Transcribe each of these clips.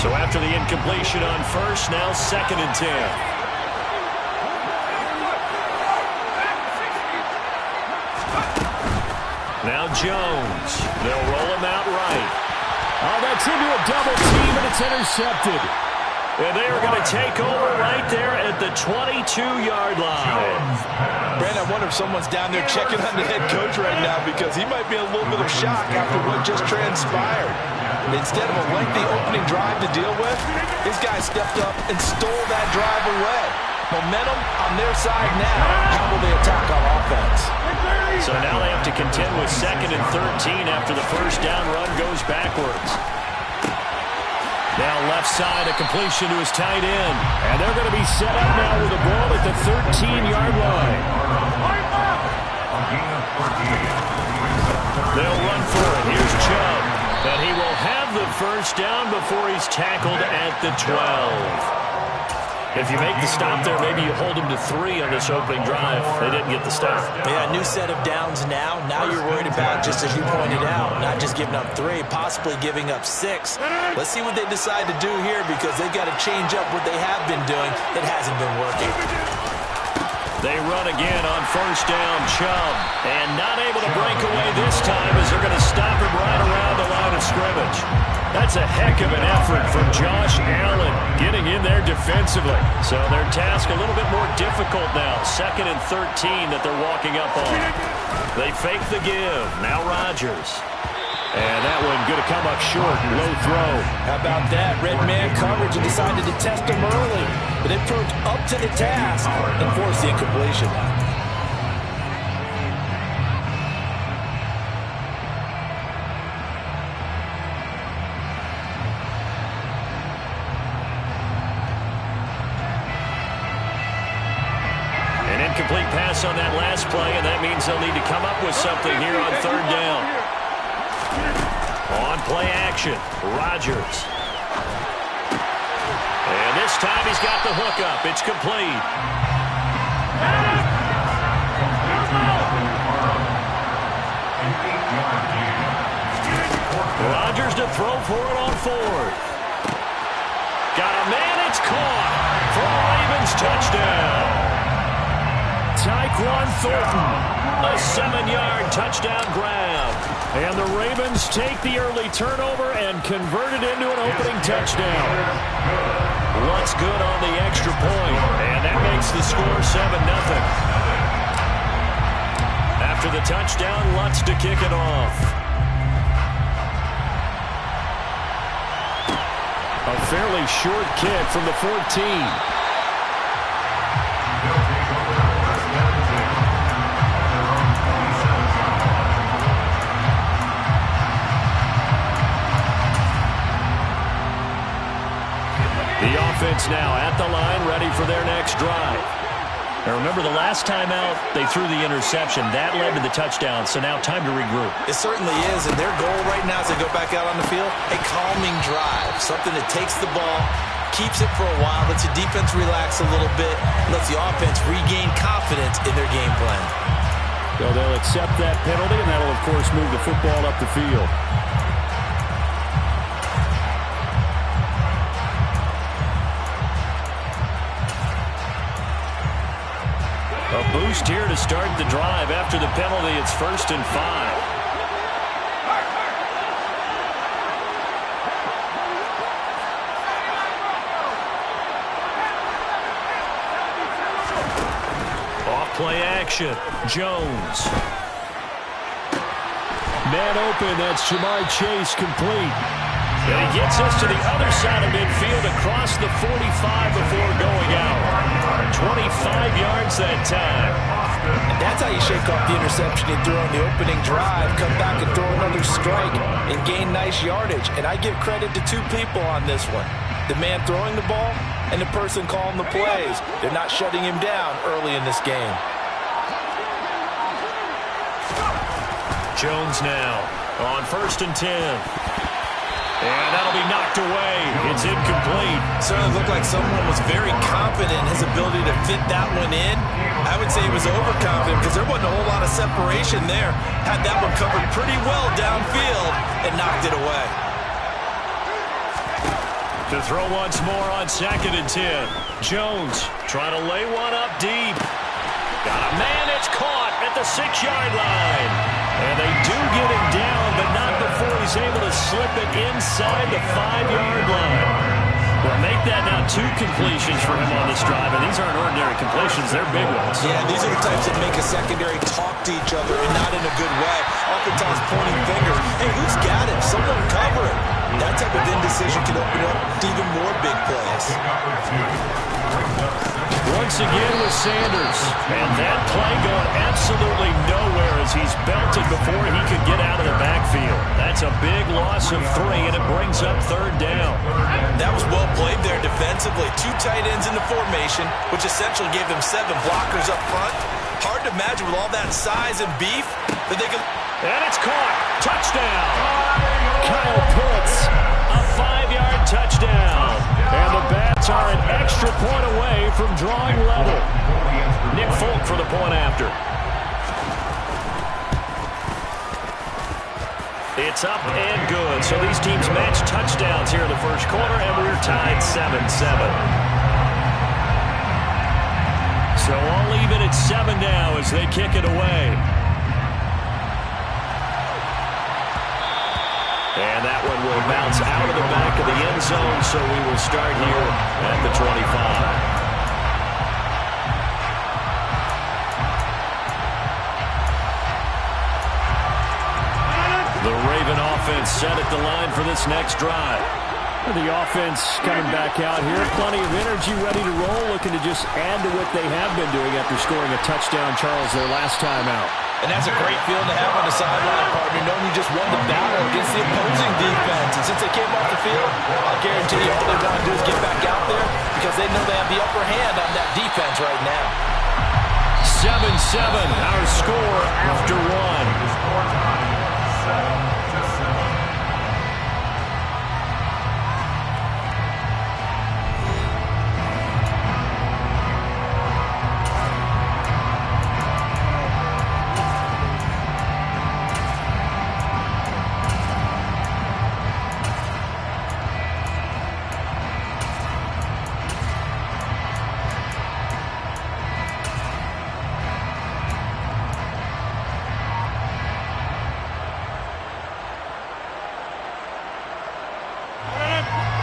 So after the incompletion on first, now 2nd and 10. Now Jones. They'll roll him out right. Oh, that's into a double team, and it's intercepted. And they are going to take over right there at the 22-yard line. Brandon, I wonder if someone's down there checking on the head coach right now because he might be in a little bit of shock after what just transpired. Instead of a lengthy opening drive to deal with, his guy stepped up and stole that drive away. Momentum on their side now. How will they attack on offense? So now they have to contend with 2nd and 13 after the first down run goes backwards. Now left side, a completion to his tight end. And they're going to be set up now with the ball at the 13-yard line. They'll run for it. Here's Chubb. But he will have the first down before he's tackled at the 12. If you make the stop there, maybe you hold him to 3 on this opening drive. They didn't get the stop. Yeah, new set of downs now. Now you're worried about, just as you pointed out, not just giving up 3, possibly giving up 6. Let's see what they decide to do here because they've got to change up what they have been doing. It hasn't been working. They run again on first down, Chubb. And not able to break away this time as they're going to stop him right around the line of scrimmage. That's a heck of an effort from Josh Allen getting in there defensively. So their task a little bit more difficult now. 2nd and 13 that they're walking up on. They fake the give. Now Rodgers. And that one going to come up short. Low throw. How about that? Red man coverage and decided to test him early. But it proved up to the task and forced the incompletion. An incomplete pass on that last play, and that means they'll need to come up with something here on 3rd down. On play action, Rodgers. And this time he's got the hookup. It's complete. Rodgers to throw for it on 4th. Got a man, it's caught for a Ravens touchdown. Tyquan Thornton. A 7-yard touchdown grab. And the Ravens take the early turnover and convert it into an opening touchdown. What's good on the extra point? And that makes the score 7-0. After the touchdown, Lutz to kick it off. A fairly short kick from the 14. The offense now at the line, ready for their next drive. Now remember, the last time out, they threw the interception. That led to the touchdown, so now time to regroup. It certainly is, and their goal right now as they go back out on the field, a calming drive, something that takes the ball, keeps it for a while, lets the defense relax a little bit, lets the offense regain confidence in their game plan. So they'll accept that penalty, and that'll, of course, move the football up the field. A boost here to start the drive. After the penalty, it's 1st and 5. Off-play action. Jones. Man open, that's Jamar Chase complete. And he gets us to the other side of midfield across the 45 before going out. 25 yards that time. And that's how you shake off the interception he threw on the opening drive, come back and throw another strike and gain nice yardage. And I give credit to 2 people on this one. The man throwing the ball and the person calling the plays. They're not shutting him down early in this game. Jones now on 1st and 10. And that'll be knocked away. It's incomplete. Certainly looked like someone was very confident in his ability to fit that one in. I would say he was overconfident because there wasn't a whole lot of separation there. Had that one covered pretty well downfield and knocked it away. To throw once more on 2nd and 10. Jones trying to lay one up deep. Got a man, it's caught at the 6-yard line. And they do get him down, but not before he's able to slip it inside the 5-yard line. Well, make that now 2 completions for him on this drive, and these aren't ordinary completions. They're big ones. Yeah, these are the types that make a secondary talk to each other and not in a good way. Oftentimes pointing fingers. Hey, who's got him? Someone cover him. That type of indecision can open up even more big plays. Once again with Sanders. And that play going absolutely nowhere as he's belted before he could get out of the backfield. That's a big loss of 3, and it brings up 3rd down. That was well played there defensively. 2 tight ends in the formation, which essentially gave them 7 blockers up front. Hard to imagine with all that size and beef that they could... And it's caught. Touchdown. Kyle Pitts, a 5-yard touchdown. And the Bats are an extra point away from drawing level. Nick Folk for the point after. It's up and good. So these teams match touchdowns here in the first quarter, and we're tied 7-7. So all even at 7 now as they kick it away. And that one will bounce out of the back of the end zone, so we will start here at the 25. The Raven offense set at the line for this next drive. The offense coming back out here. Plenty of energy, ready to roll, looking to just add to what they have been doing after scoring a touchdown, Charles, their last time out. And that's a great feeling to have on the sideline, partner, knowing you just won the battle against the opposing defense. And since they came off the field, I guarantee you all they want to do is get back out there because they know they have the upper hand on that defense right now. 7-7, our score after 1.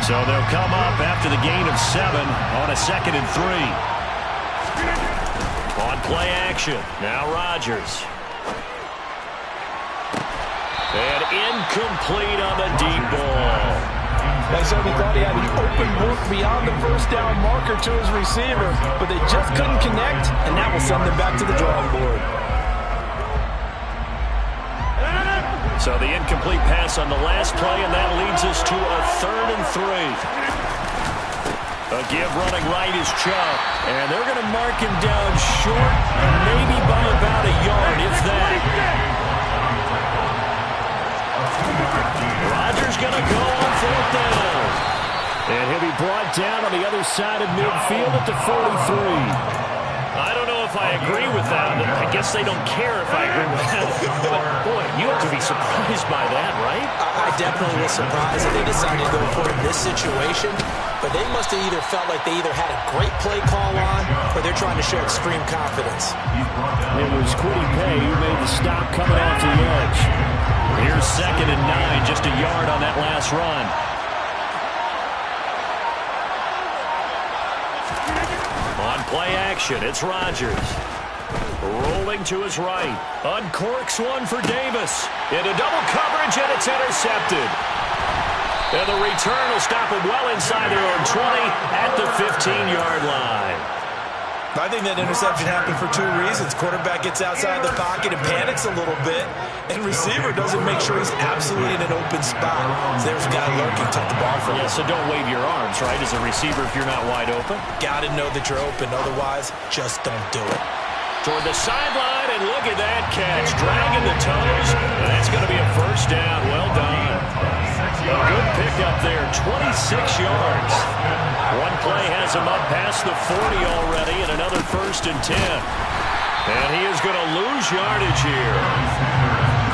So they'll come up after the gain of 7 on a 2nd and 3. On play action. Now Rodgers. And incomplete on the deep ball. They certainly thought he had an open look beyond the first down marker to his receiver, but they just couldn't connect, and that will send them back to the drawing board. So the incomplete pass on the last play, and that leads us to a 3rd and 3. A give running right is Chubb, and they're going to mark him down short, maybe by about a yard, if that. Rodgers going to go on 4th down. And he'll be brought down on the other side of midfield at the 43. I don't know if I agree with that. I guess they don't care if I agree with that. But, boy, you have to be surprised by that, right? I definitely was surprised that they decided to go for it in this situation. But they must have either felt like they either had a great play call on or they're trying to show extreme confidence. It was Quiddy Pay who made the stop coming off the edge. Here's 2nd and 9, just a yard on that last run. On play action, it's Rodgers. Rolling to his right. Uncorks one for Davis. Into double coverage, and it's intercepted. And the return will stop him well inside their own 20 at the 15-yard line. I think that interception happened for 2 reasons. Quarterback gets outside the pocket and panics a little bit, and receiver doesn't make sure he's absolutely in an open spot. So there's a guy lurking, took the ball from him. Yeah, so don't wave your arms, right, as a receiver if you're not wide open? Got to know that you're open. Otherwise, just don't do it. Toward the sideline, and look at that catch. Dragging the toes. That's going to be a 1st down. Well done. A good pickup there, 26 yards. One play has him up past the 40 already, and another 1st and 10. And he is going to lose yardage here.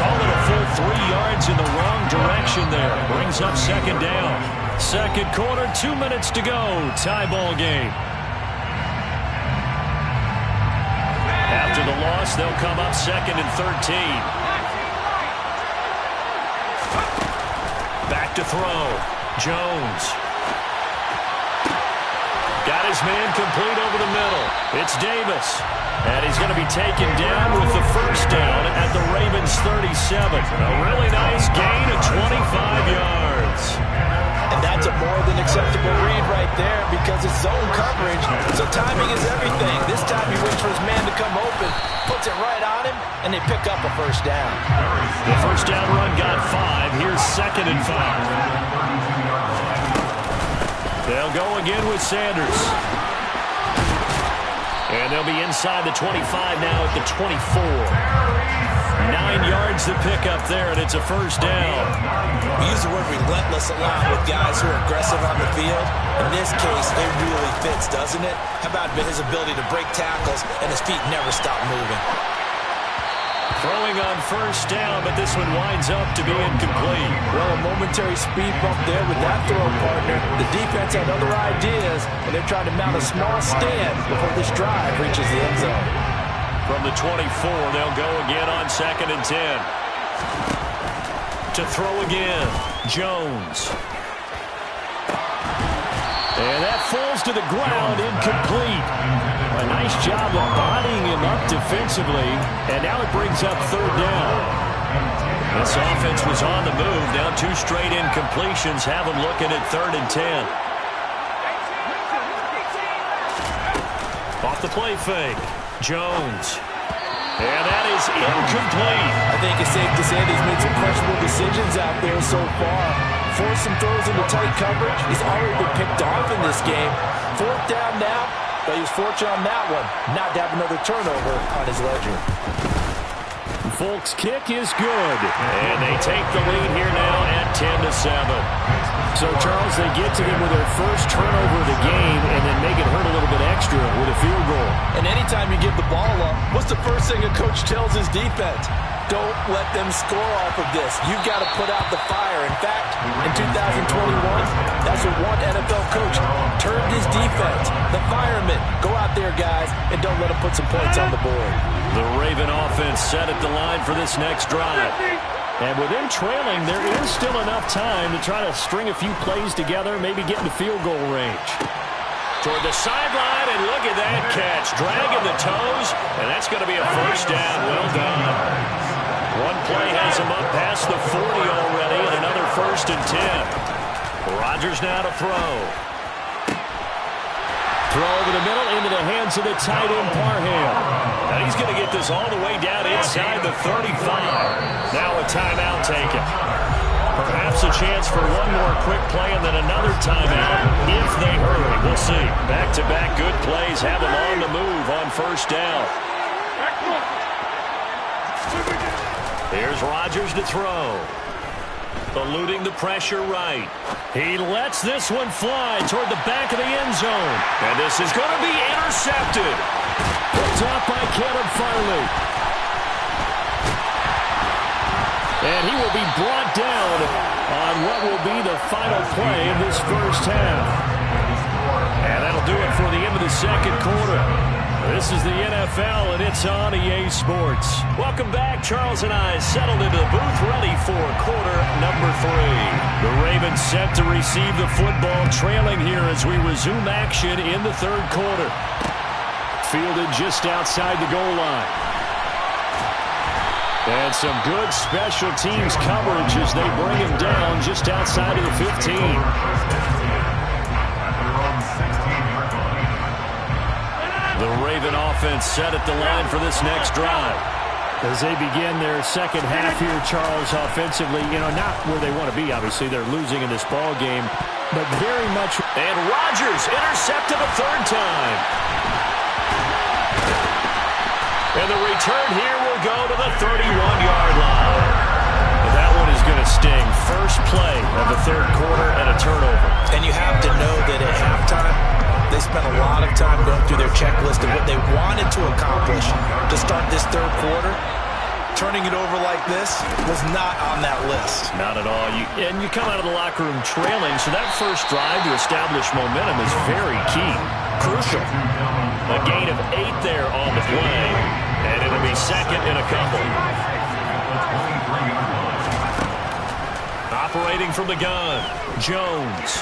Call it a full 3 yards in the wrong direction there. Brings up 2nd down. Second quarter, 2 minutes to go. Tie ball game. After the loss, they'll come up 2nd and 13. Back to throw. Jones. Got his man complete over the middle. It's Davis. And he's going to be taken down with the first down at the Ravens 37. A really nice gain of 25 yards. And that's a more than acceptable read right there because it's zone coverage, so timing is everything. This time he waits for his man to come open, puts it right on him, and they pick up a first down. The first down run got 5. Here's 2nd and 5. They'll go again with Sanders. And they'll be inside the 25 now at the 24. 9 yards to pick up there, and it's a first down. We use the word relentless a lot with guys who are aggressive on the field. In this case, it really fits, doesn't it? How about his ability to break tackles and his feet never stop moving? Throwing on first down, but this one winds up to be incomplete. Well, a momentary speed bump there with that throw, partner. The defense had other ideas, and they're trying to mount a small stand before this drive reaches the end zone. From the 24, they'll go again on 2nd and 10. To throw again, Jones. And that falls to the ground, incomplete. A nice job of bodying him up defensively, and now it brings up 3rd down. This offense was on the move. Now 2 straight incompletions have them looking at 3rd and 10. Off the play fake, Jones. And that is incomplete. I think it's safe to say he's made some questionable decisions out there so far. Forced some throws into tight coverage. He's already been picked off in this game. 4th down now, but he was fortunate on that one not to have another turnover on his ledger. Folk's kick is good. And they take the lead here now at 10-7. So, Charles, they get to them with their first turnover of the game and then make it hurt a little bit extra with a field goal. And anytime you give the ball up, what's the first thing a coach tells his defense? Don't let them score off of this. You've got to put out the fire. In fact, in 2021, that's what one NFL coach termed his defense. The firemen. Go out there, guys, and don't let them put some points on the board. The Raven offense set at the line for this next drive. And with them trailing, there is still enough time to try to string a few plays together, maybe get into field goal range. Toward the sideline, and look at that catch. Dragging the toes, and that's going to be a first down. Well done. One play has him up past the 40 already, and another 1st and 10. Rodgers now to throw. Throw over the middle into the hands of the tight end, Parham. And he's going to get this all the way down inside the 35. Now a timeout taken. Perhaps a chance for one more quick play and then another timeout if they hurry. We'll see. Back-to-back good plays have them on the move on first down. Here's Rodgers to throw. Eluding the pressure right. He lets this one fly toward the back of the end zone. And this is going to be intercepted. Picked up by Caleb Farley. And he will be brought down on what will be the final play of this first half. And that'll do it for the end of the second quarter. This is the NFL, and it's on EA Sports. Welcome back. Charles and I settled into the booth, ready for quarter number 3. The Ravens set to receive the football, trailing here as we resume action in the third quarter. Fielded just outside the goal line. And some good special teams coverage as they bring him down just outside of the 15. The Raven offense set at the line for this next drive. As they begin their second half here, Charles, offensively, not where they want to be, obviously. They're losing in this ball game, but very much. And Rodgers intercepted a third time. And the return here will go to the 31-yard line. And that one is going to sting. First play of the third quarter and a turnover. And you have to know that at halftime, they spent a lot of time going through their checklist of what they wanted to accomplish to start this third quarter. turning it over like this was not on that list. Not at all. And you come out of the locker room trailing, so that first drive to establish momentum is very key. Crucial. A gain of 8 there on the play, and it'll be second in a couple. Operating from the gun, Jones.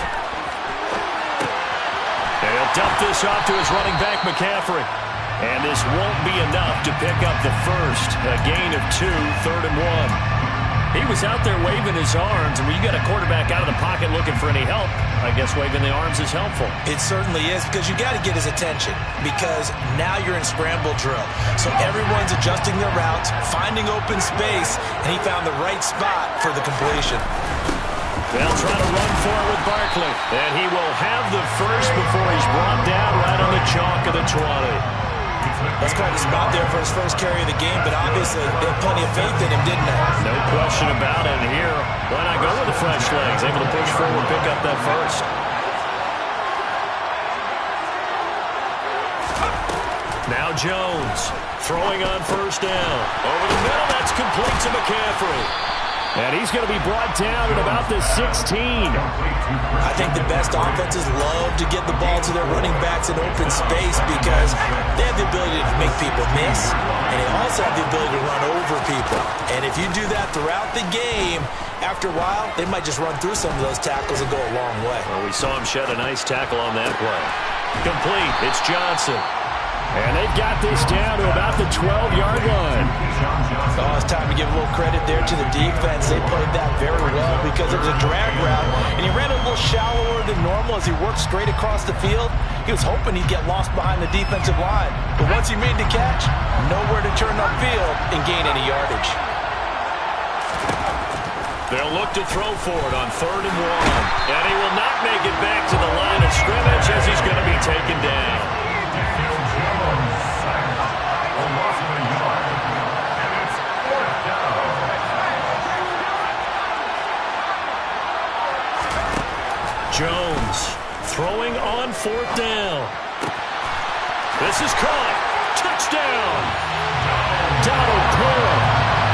He'll dump this off to his running back, McCaffrey. And this won't be enough to pick up the first. A gain of 2, 3rd and 1. He was out there waving his arms, and when you got a quarterback out of the pocket looking for any help, I guess waving the arms is helpful. It certainly is, because you got to get his attention, because now you're in scramble drill. So everyone's adjusting their routes, finding open space, and he found the right spot for the completion. They'll try to run for it with Barkley, and he will have the first before he's brought down right on the chalk of the 20. That's quite a spot there for his first carry of the game, but obviously they had plenty of faith in him, didn't they? No question about it. And here, why not go with the fresh legs? Able to push forward, pick up that first. Now Jones, throwing on first down. Over the middle, that's complete to McCaffrey. And he's going to be brought down at about the 16. I think the best offenses love to get the ball to their running backs in open space because they have the ability to make people miss, and they also have the ability to run over people. And if you do that throughout the game, after a while, they might just run through some of those tackles and go a long way. Well, we saw him shed a nice tackle on that play. Complete. It's Johnson. And they've got this down to about the 12-yard line. Oh, it's time to give a little credit there to the defense. They played that very well because it was a drag route, and he ran a little shallower than normal as he worked straight across the field. He was hoping he'd get lost behind the defensive line. But once he made the catch, nowhere to turn upfield and gain any yardage. They'll look to throw for it on 3rd and 1. And he will not make it back to the line of scrimmage as he's going to be taken down. Jones throwing on 4th down. This is caught. Touchdown. Donald Pearl.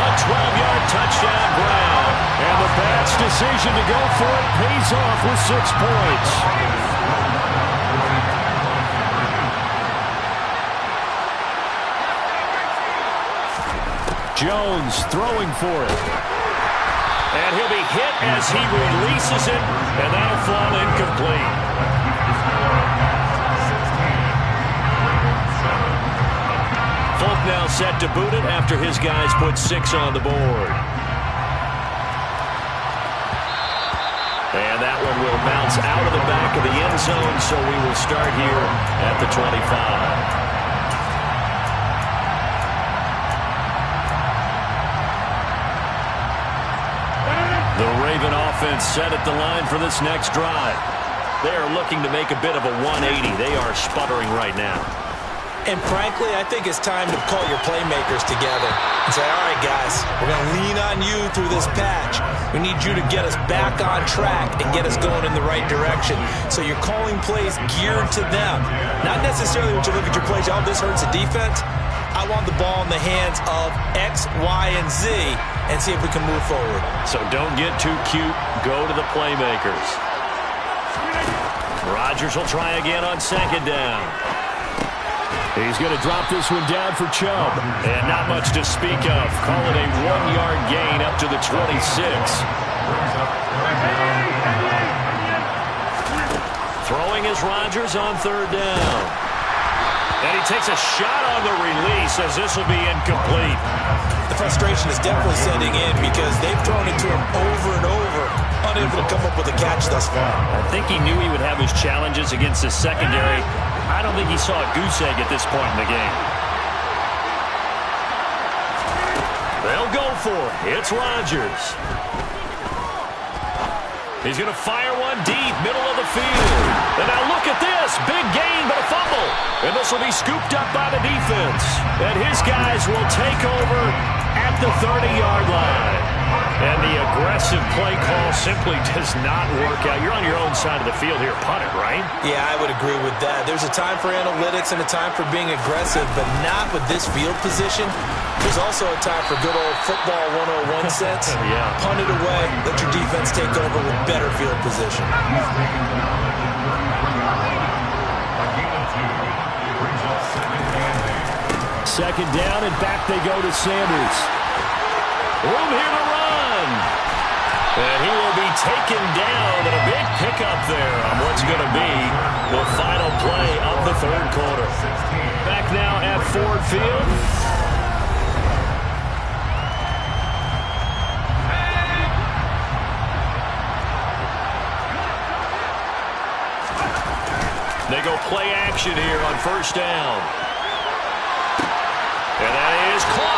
A 12-yard touchdown Brown. And the Pats' decision to go for it pays off with 6 points. Jones throwing for it. And he'll be hit as he releases it, and that'll fall incomplete. Folk now set to boot it after his guys put 6 on the board. And that one will bounce out of the back of the end zone, so we will start here at the 25. The Raven offense set at the line for this next drive. They are looking to make a bit of a 180. They are sputtering right now. And frankly, I think it's time to call your playmakers together and say, all right, guys, we're going to lean on you through this patch. We need you to get us back on track and get us going in the right direction. So you're calling plays geared to them. Not necessarily when you look at your plays, oh, this hurts the defense. I want the ball in the hands of X, Y, and Z and see if we can move forward. So don't get too cute. Go to the playmakers. Rodgers will try again on 2nd down. He's going to drop this one down for Chubb. And not much to speak of. Call it a 1-yard gain up to the 26. Throwing is Rodgers on 3rd down. And he takes a shot on the release as this will be incomplete. The frustration is definitely setting in because they've thrown it to him over and over, unable to come up with a catch thus far. I think he knew he would have his challenges against his secondary. I don't think he saw a goose egg at this point in the game. They'll go for it. It's Rodgers. He's going to fire one deep, middle of the field. And now look at this. Big gain, but a fumble. And this will be scooped up by the defense. And his guys will take over at the 30-yard line. And the aggressive play call simply does not work out. You're on your own side of the field here. Punt it, right? Yeah, I would agree with that. There's a time for analytics and a time for being aggressive, but not with this field position. There's also a time for good old football 101 sense. Yeah. Punt it away. Let your defense take over with better field position. Second down, and back they go to Sanders. Room here to run. And he will be taken down, and a big pickup there on what's going to be the final play of the third quarter. Back now at Ford Field. They go play action here on first down. And that is caught.